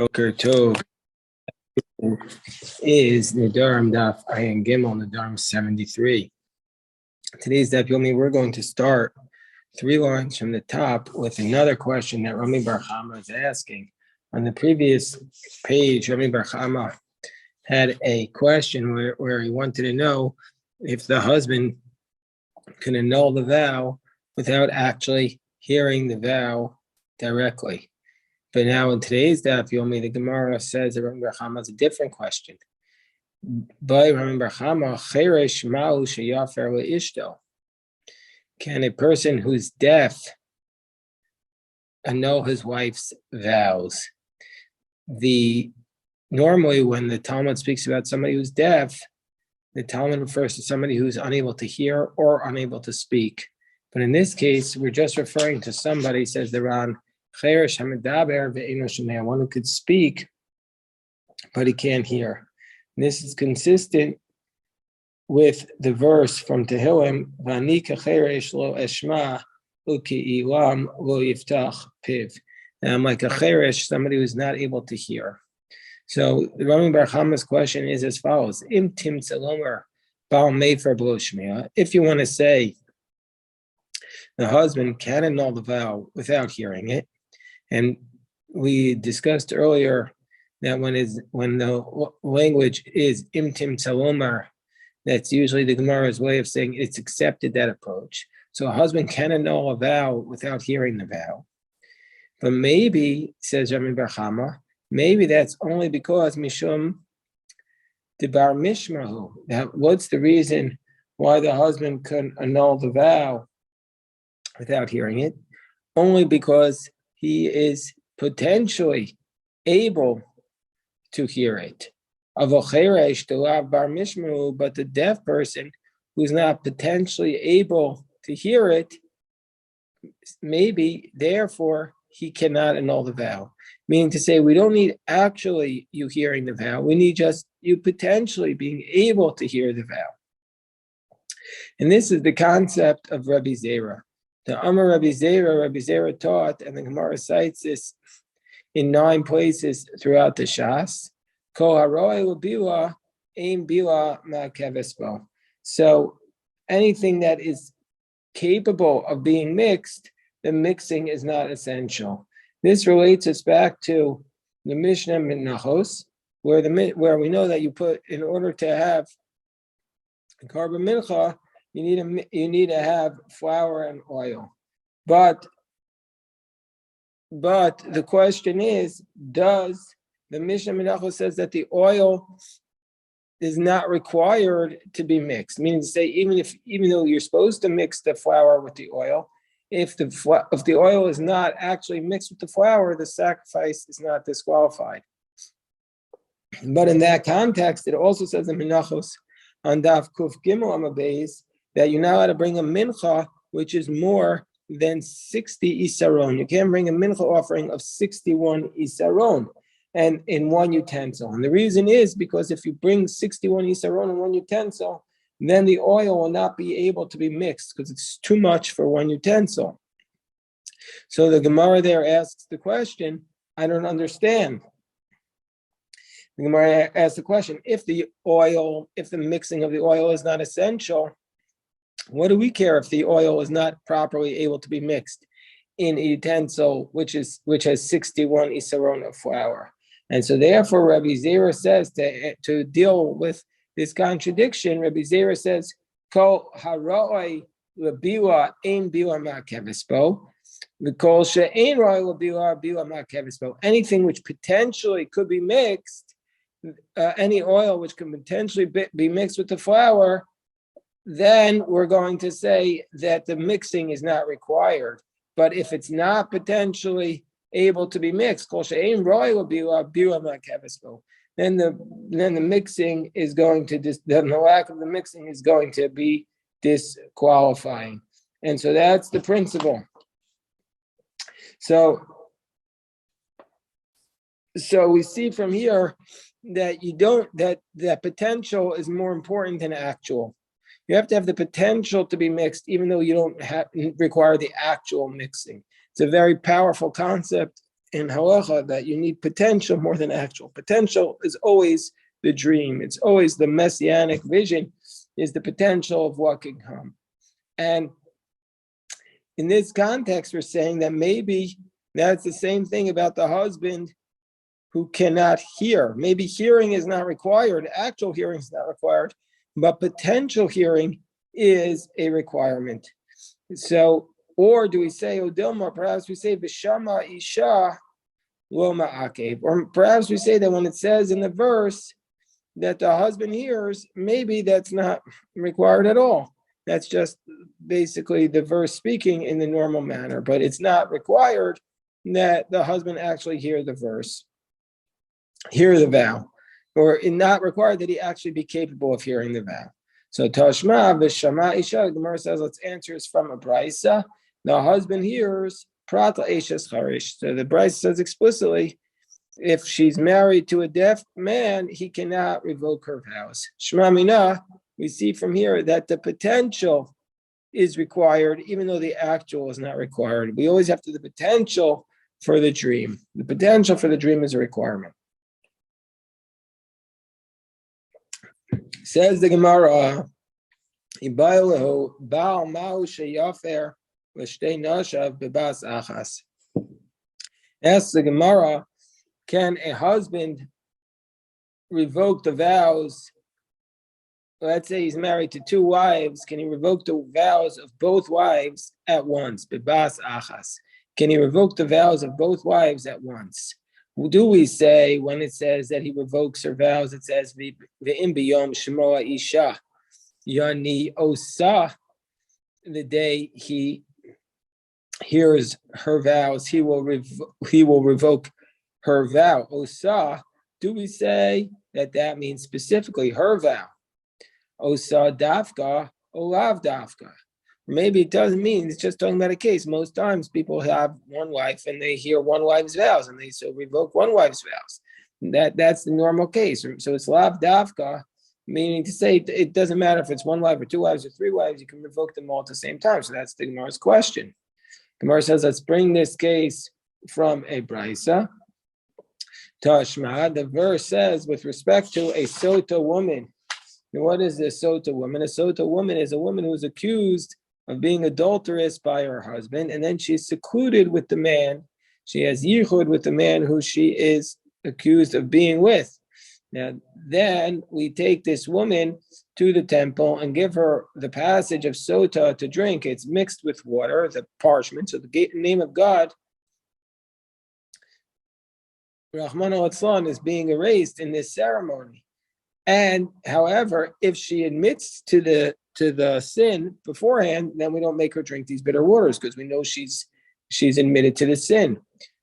Boker Tov is Nedarim Daf Ayin Gimel Nedarim 73. Today's Daf Yomi, we're going to start 3 lines from the top with another question that Rami Bar Chama is asking. On the previous page, Rami Bar Chama had a question where he wanted to know if the husband can annul the vow without actually hearing the vow directly. But now in today's Daf Yomi, the Gemara says that Rami Bar Chama has a different question. By Rami Bar Chama, Cheresh Ma'u Sheyafer Le'ishto. Can a person who's deaf annul his wife's vows? Normally, when the Talmud speaks about somebody who's deaf, the Talmud refers to somebody who's unable to hear or unable to speak. But in this case, we're just referring to somebody, says the Ran, one who could speak, but he can't hear. And this is consistent with the verse from Tehillim, "Vani kacheresh lo eshma uki'ilam lo yiftach piv." And I'm like a cheresh, somebody who's not able to hear. So the Rami Bar Chama's question is as follows: Im tim tzalomer bal mefer b'lo shmiya. If you want to say the husband can annul the vow without hearing it, and we discussed earlier that when the language is imtim tzalomer, that's usually the Gemara's way of saying it's accepted, that approach. So a husband can annul a vow without hearing the vow. But maybe, says Rami Bar Chama, maybe that's only because mishum debar mishmahu. Now, what's the reason why the husband couldn't annul the vow without hearing it? Only because he is potentially able to hear it. But the deaf person who's not potentially able to hear it, maybe, therefore, he cannot annul the vow. Meaning to say, we don't need actually you hearing the vow. We need just you potentially being able to hear the vow. And this is the concept of Rabbi Zera. The Amar Rabbi Zera taught, and the Gemara cites this in 9 places throughout the Shas. So anything that is capable of being mixed, the mixing is not essential. This relates us back to the Mishnah Minachos, where we know that you put, in order to have carbon mincha, you need to have flour and oil. But the question is, does the Mishnah Menachos says that the oil is not required to be mixed? Meaning to say, even though you're supposed to mix the flour with the oil, if the oil is not actually mixed with the flour, the sacrifice is not disqualified. But in that context, it also says in Menachos on Daf Kuf Gimel Amabeis that you're not allowed to bring a mincha which is more than 60 isaron. You can't bring a mincha offering of 61 isaron and in one utensil. And the reason is because if you bring 61 isaron in one utensil, then the oil will not be able to be mixed because it's too much for one utensil. So the Gemara there asks the question, I don't understand. The Gemara asks the question, if the mixing of the oil is not essential, what do we care if the oil is not properly able to be mixed in a utensil which has 61 isaron of flour? And so therefore Rabbi Zera says to deal with this contradiction, Rabbi Zera says, Kol haroi lebiwa ein biwa ma'kevispo, v'kol she'ein roi lebiwa biwa ma'kevispo. Anything which potentially could be mixed, any oil which can potentially be mixed with the flour, then we're going to say that the mixing is not required. But if it's not potentially able to be mixed, then the mixing is going to then the lack of the mixing is going to be disqualifying. And so that's the principle. So we see from here that that potential is more important than actual. You have to have the potential to be mixed, even though you don't require the actual mixing. It's a very powerful concept in halacha that you need potential more than actual. Potential is always the dream. It's always the messianic vision, is the potential of what can come. And in this context, we're saying that maybe that's the same thing about the husband who cannot hear. Maybe hearing is not required, actual hearing is not required, but potential hearing is a requirement. So, or do we say, Odilma, perhaps we say, Bishama Isha Lo Ma'akev, or perhaps we say that when it says in the verse that the husband hears, maybe that's not required at all. That's just basically the verse speaking in the normal manner, but it's not required that the husband actually hear the verse, hear the vow, or not required that he actually be capable of hearing the vow. So Tashma v'shama isha, the Gemara says, let's answer is from a brisa. The husband hears prata eshes charish. So the brisa says explicitly, if she's married to a deaf man, he cannot revoke her vows. Shema mina, we see from here that the potential is required, even though the actual is not required. We always have to the potential for the dream. The potential for the dream is a requirement. Says the Gemara, asks the Gemara, can a husband revoke the vows? Let's say he's married to two wives. Can he revoke the vows of both wives at once? Bebas achas. Can he revoke the vows of both wives at once? Do we say when it says that he revokes her vows, it says ve'im biyom shemoa isha yani osa, the day he hears her vows, he will revoke her vow. Osa, do we say that means specifically her vow? Osa dafka, olav dafka. Maybe it doesn't mean it's just talking about a case. Most times people have one wife and they hear one wife's vows and they so revoke one wife's vows. That's the normal case. So it's lav dafka, meaning to say it doesn't matter if it's one wife or two wives or three wives, you can revoke them all at the same time. So that's the Gemara's question. Gemara says, let's bring this case from a brisa. Tashma, the verse says, with respect to a sota woman. And what is a sota woman? A sota woman is a woman who is accused of being adulterous by her husband, and then she's secluded with the man. She has yichud with the man who she is accused of being with. Now, then we take this woman to the temple and give her the passage of sota to drink. It's mixed with water, the parchment. So the name of God, Rahman al-Atzlan, is being erased in this ceremony. And however, if she admits to the sin beforehand, then we don't make her drink these bitter waters because we know she's admitted to the sin.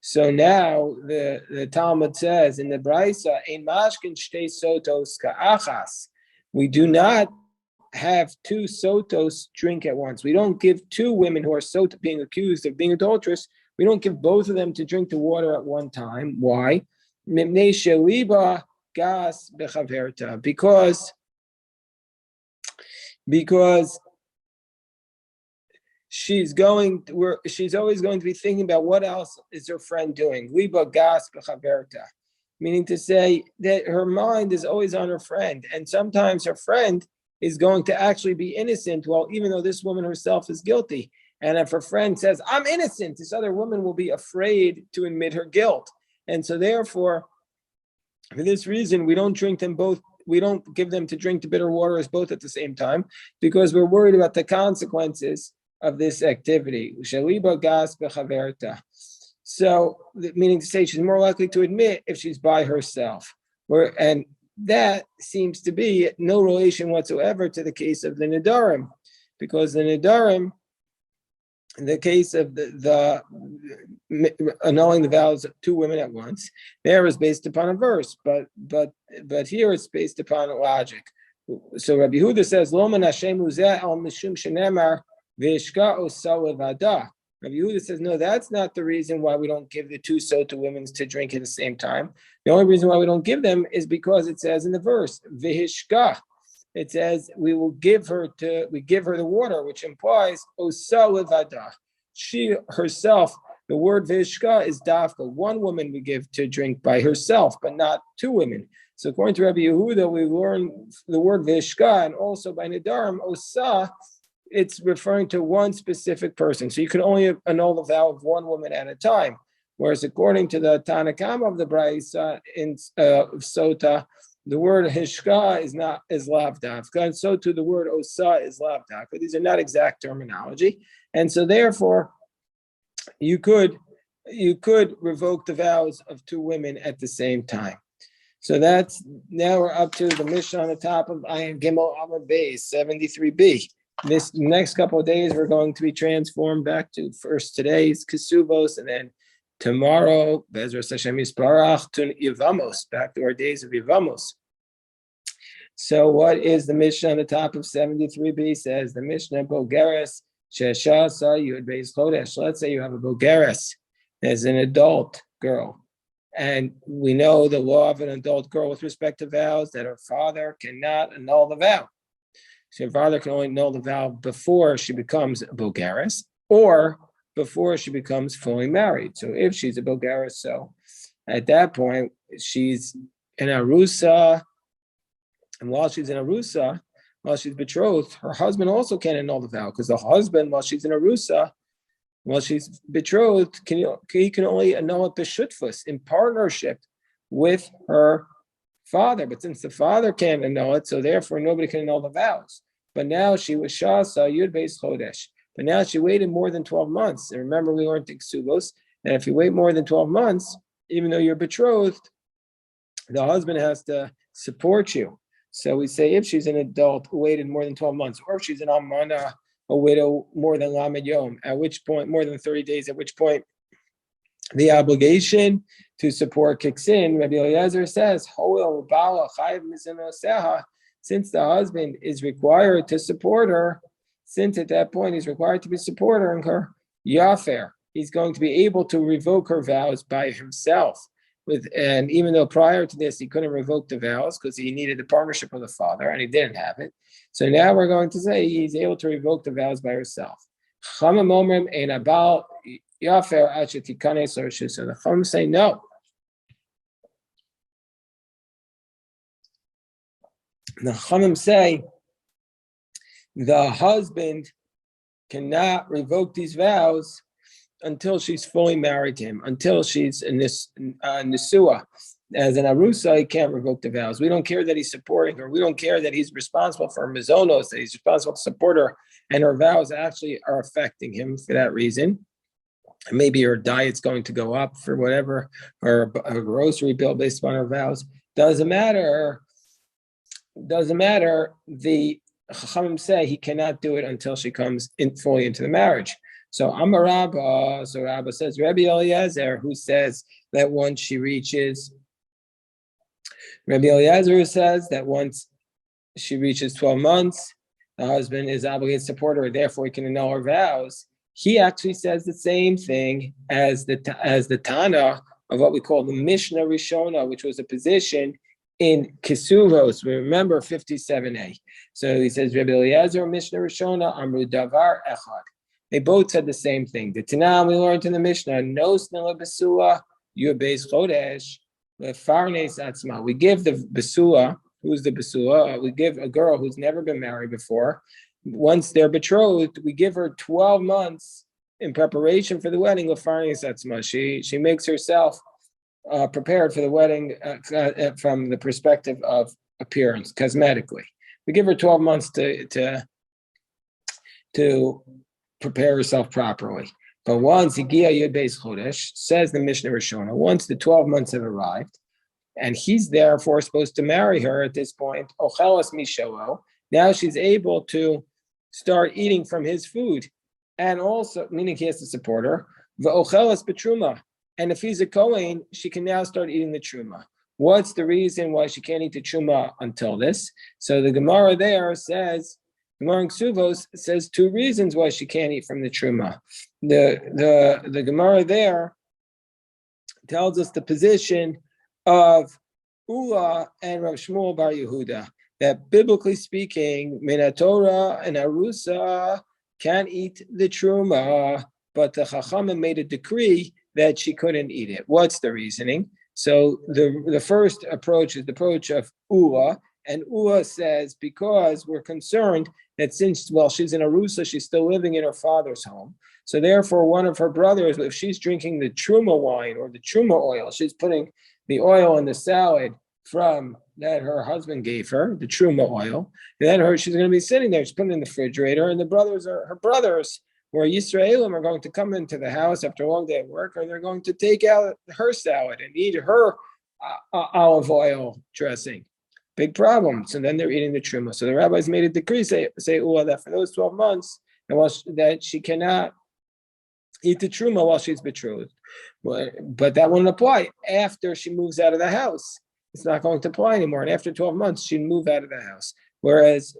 So now the Talmud says in the Brisa, "Ein mashkin shtei sotos ka'achas." We do not have two sotos drink at once. We don't give two women who are being accused of being adulterous. We don't give both of them to drink the water at one time. Why? Mimnei sheliba gas bechaverta, because she's always going to be thinking about what else is her friend doing. Liba gas bechaverta, meaning to say that her mind is always on her friend, and sometimes her friend is going to actually be innocent, well, even though this woman herself is guilty. And if her friend says, "I'm innocent," this other woman will be afraid to admit her guilt. And so therefore, for this reason, we don't drink them both. We don't give them to drink the bitter waters both at the same time because we're worried about the consequences of this activity. Shaliba gas bechaverta. So, meaning to say she's more likely to admit if she's by herself. And that seems to be no relation whatsoever to the case of the Nedarim, because the Nedarim, in the case of the annulling the vows of two women at once, there is based upon a verse, but here it's based upon logic. So Rabbi Yehuda says, "Lo man Hashem uzeh al mishum shenemar v'ishka osa levada." Rabbi Yehuda says, no, that's not the reason why we don't give the two sota women to drink at the same time. The only reason why we don't give them is because it says in the verse, v'hishka. It says we give her the water, which implies osa levada. She herself The word vishka is dafka. One woman we give to drink by herself, but not two women. So according to Rabbi Yehuda, we learn the word vishka, and also by Nedarim, osa, it's referring to one specific person. So you can only annul the vow of one woman at a time. Whereas according to the Tanakam of the Braisa in Sota, the word hishka is lav dafka, and so too the word osa is lav dafka. These are not exact terminology, and so therefore you could revoke the vows of two women at the same time. So that's now we're up to the Mishnah on the top of Ayin Gimel Amud Beis 73b. This next couple of days we're going to be transformed back to first today's Kesuvos, and then tomorrow, Bezras Hashem Yisparach, to Yevamos, back to our days of Yevamos. So what is the Mishnah on the top of 73b? Says the Mishnah, Bogeres, Sheshasa, Yud Beis Chodesh. Let's say you have a Bogeres as an adult girl. And we know the law of an adult girl with respect to vows, that her father cannot annul the vow. So her father can only annul the vow before she becomes a Bogeres, or before she becomes fully married. So if she's a Bogeres, so at that point, she's in Arusa, and while she's in Arusa, while she's betrothed, her husband also can't annul the vow, because the husband, while she's in Arusa, while she's betrothed, he can only annul it b'shutfus, in partnership with her father. But since the father can't annul it, so therefore nobody can annul the vows. But now she was Shasa, Yud Beis Chodesh. But now she waited more than 12 months. And remember, we learned in Ksubos, and if you wait more than 12 months, even though you're betrothed, the husband has to support you. So we say if she's an adult who waited more than 12 months, or if she's an almana, a widow, more than lamed yom, at which point, more than 30 days, at which point the obligation to support kicks in. Rabbi Eliezer says, since the husband is required to support her, since at that point he's required to be supporting her, yafer, he's going to be able to revoke her vows by himself. And even though prior to this he couldn't revoke the vows because he needed the partnership of the father and he didn't have it, so now we're going to say he's able to revoke the vows by herself. So the Chum say no. The Chum say the husband cannot revoke these vows until she's fully married to him, until she's in this Nisua. As an Arusa, he can't revoke the vows. We don't care that he's supporting her. We don't care that he's responsible for her mizonos, that he's responsible to support her, and her vows actually are affecting him for that reason. Maybe her diet's going to go up for whatever, or a grocery bill based on her vows. Doesn't matter. The Chachamim say he cannot do it until she comes in fully into the marriage. So Amar Rabba, so Rabba says, Rabbi Eliezer, who says that once she reaches, Rabbi Eliezer says that once she reaches 12 months, the husband is obligated to support her, therefore he can annul her vows. He actually says the same thing as the Tana of what we call the Mishnah Rishona, which was a position in Kesuvos. We remember 57a. So he says, Rabbi Eliezer, Mishnah Rishona, Amru Davar Echad. They both said the same thing. The Tanam we learned in the Mishnah, no snela besua, Yud Beis Chodesh, lefarnes atzma. We give the besua, who's the besua? We give a girl who's never been married before. Once they're betrothed, we give her 12 months in preparation for the wedding. Lefarnes atzma. She makes herself prepared for the wedding from the perspective of appearance, cosmetically. We give her 12 months to prepare herself properly. But once Higia Yud Beis Chodesh, says the Mishnah Rishona, once the 12 months have arrived, and he's therefore supposed to marry her at this point, Ochelas Mishalo, now she's able to start eating from his food, and also, meaning he has to support her, V'ochelas Betruma, and if he's a Kohen, she can now start eating the Truma. What's the reason why she can't eat the Truma until this? So the Gemara there says, Gemara in Ksuvos says two reasons why she can't eat from the Truma. The Gemara there tells us the position of Ula and Rav Shmuel Bar Yehuda, that biblically speaking, Minatorah and Arusa can't eat the Truma. but the Chachamim made a decree that she couldn't eat it. What's the reasoning? So the first approach is the approach of Ula, and Ula says, because we're concerned that since, she's in Arusa, she's still living in her father's home. So therefore, one of her brothers, if she's drinking the truma wine or the truma oil, she's putting the oil in the salad from that her husband gave her, the truma oil, and then she's going to be sitting there, she's putting it in the refrigerator, and her brothers who are Yisraelim are going to come into the house after a long day at work, or they're going to take out her salad and eat her olive oil dressing. Big problem. So then they're eating the truma. So the rabbis made a decree, say that for those 12 months, that she cannot eat the truma while she's betrothed. But that won't apply after she moves out of the house. It's not going to apply anymore. And after 12 months, she'd move out of the house. Whereas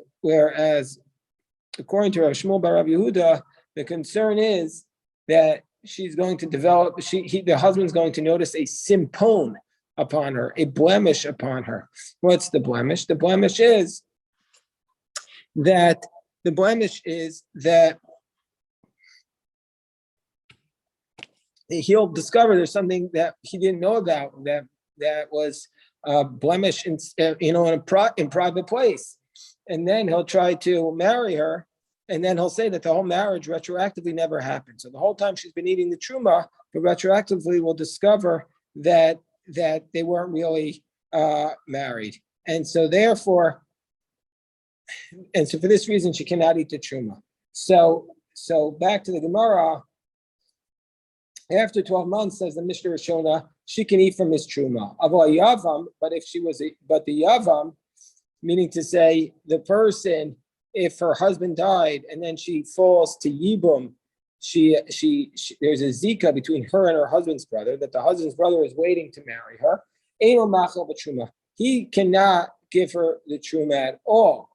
according to Rav Shmuel bar Rav Yehuda, the concern is that she's going to develop, the husband's going to notice a simpon upon her, a blemish upon her. What's the blemish? The blemish is that he'll discover there's something that he didn't know about that was a blemish in private place, and then he'll try to marry her, and then he'll say that the whole marriage retroactively never happened. So the whole time she's been eating the truma, but retroactively we'll discover that they weren't really married, and so for this reason she cannot eat the truma. So back to the Gemara. After 12 months, says the Mishnah Rishona, she can eat from his truma. But the yavam, meaning to say the person, if her husband died and then she falls to yibum, there's a zika between her and her husband's brother, that the husband's brother is waiting to marry her. He cannot give her the truma at all,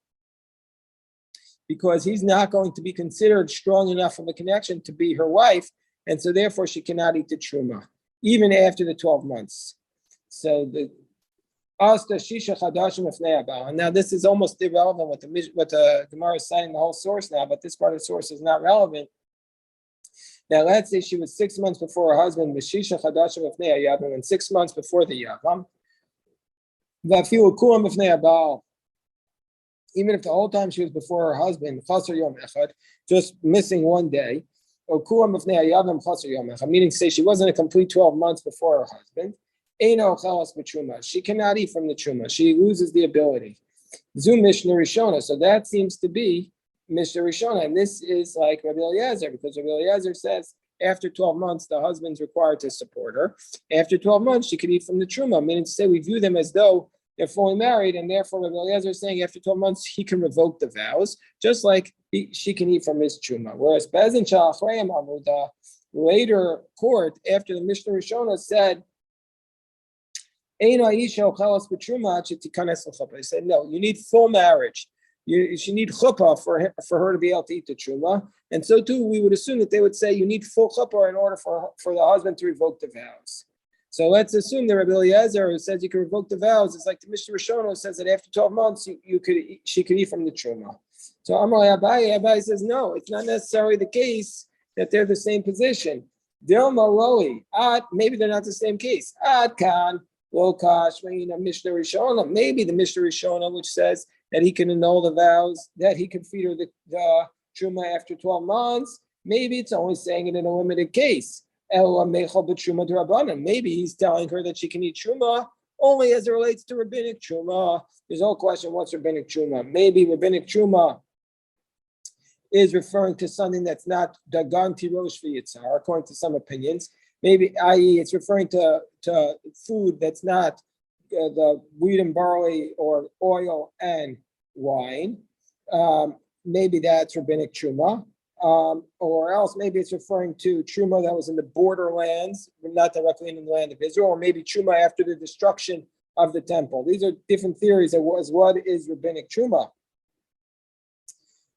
because he's not going to be considered strong enough of a connection to be her wife, and so therefore she cannot eat the truma, even after the 12 months. So the Asta Shisha Chadashim Ifnei Abal. Now this is almost irrelevant what the Gemara is citing the whole source now, but this part of the source is not relevant. Now let's say she was 6 months before her husband, Shisha Chadashim Ifnei Yavam, and 6 months before the Yavam. Vafilu Kulam Ifnei Abal. Even if the whole time she was before her husband, Chaser Yom Echad, just missing one day, or Kulam Ifnei Yavam Chaser Yom Echad, meaning say she wasn't a complete 12 months before her husband. She cannot eat from the truma. She loses the ability. Zum Mishnah Rishona. So that seems to be Mishnah Rishona. And this is like Rabbi Eliezer, because Rabbi Eliezer says after 12 months, the husband's required to support her. After 12 months, she could eat from the truma, meaning to say we view them as though they're fully married. And therefore, Rabbi Eliezer is saying after 12 months, he can revoke the vows, just like she can eat from his truma. Whereas Bezin Sha'achrayim Amuda, later court, after the Mishnah Rishona said, he said, no, you need full marriage. She need chuppah for her to be able to eat the truma. And so too, we would assume that they would say you need full chuppah in order for the husband to revoke the vows. So let's assume that Rabbi Eliezer, who says you can revoke the vows, it's like the Mishnah Rishona says that after 12 months she could eat from the truma. So Amalei Abaye says no, it's not necessarily the case that they're the same position. Maybe they're not the same case. Ad kan. Mishnah Rishona. Maybe the Mishnah Rishona, which says that he can annul the vows, that he can feed her the truma after 12 months. Maybe it's only saying it in a limited case. Maybe he's telling her that she can eat truma only as it relates to rabbinic truma. There's no question what's rabbinic truma. Maybe rabbinic truma is referring to something that's not dagan tirosh v'yitzar, according to some opinions. Maybe, i.e., it's referring to food that's not the wheat and barley or oil and wine. Maybe that's rabbinic truma. Or else maybe it's referring to truma that was in the borderlands, not directly in the land of Israel, or maybe truma after the destruction of the temple. These are different theories of what is rabbinic truma.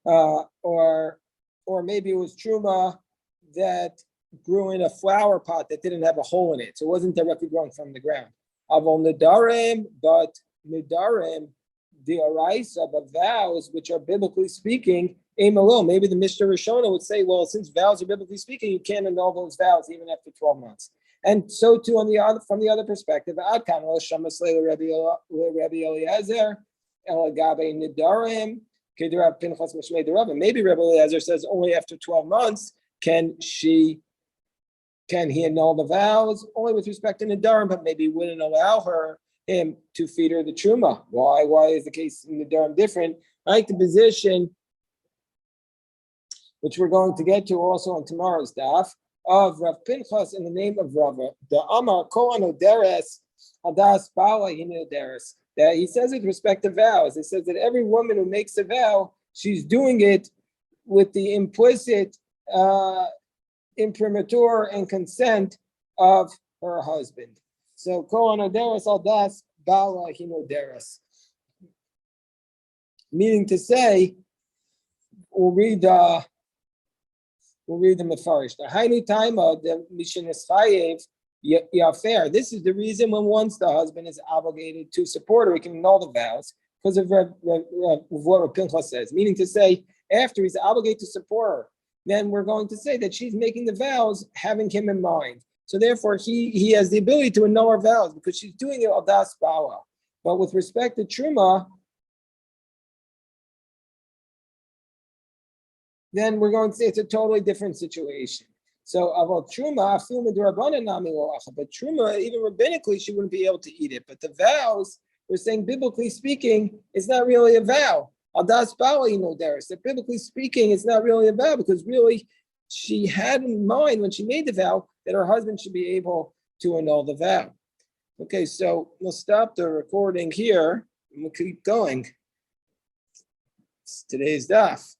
Or maybe it was truma that grew in a flower pot that didn't have a hole in it, so it wasn't directly growing from the ground. Avol Nedarim, but Nedarim, the Araisa, but vows, which are biblically speaking, aim alone. Maybe the Mishnah Rishona would say, well, since vows are biblically speaking, you can't annul those vows even after 12 months. And so too on the other, from the other perspective, Adkan Rabbi Eliezer, Elagabe Nedarim, Kederav Pinchas Mishmei Derav. Maybe Rabbi Eliezer says only after 12 months can he annul the vows, only with respect to Nedarim, but maybe wouldn't allow him to feed her the truma. Why? Why is the case in Nedarim different? I like the position, which we're going to get to also on tomorrow's daf, of Rav Pinchas in the name of Rava. The Amar Kohen Oderes Hadas Bala Hinoderes. That he says with respect to vows. It says that every woman who makes a vow, she's doing it with the implicit imprimatur and consent of her husband. So Kohen Oderes Hadas Bala Hinoderes. Meaning to say, we'll read the Mefarish. The Hainu Taima, the Mishin is Chayev, Yafer. This is the reason when once the husband is obligated to support her, he can annul the vows because of what Rav Pinchas says. Meaning to say, after he's obligated to support her, then we're going to say that she's making the vows having him in mind. So therefore, he has the ability to annul her vows because she's doing it al das bawa. But with respect to Truma, then we're going to say it's a totally different situation. So about Truma, but Truma, even rabbinically, she wouldn't be able to eat it. But the vows, we're saying biblically speaking, it's not really a vow. Adas Bala, that biblically speaking, it's not really a vow because really she had in mind when she made the vow that her husband should be able to annul the vow. Okay, so we'll stop the recording here and we'll keep going. It's today's daf.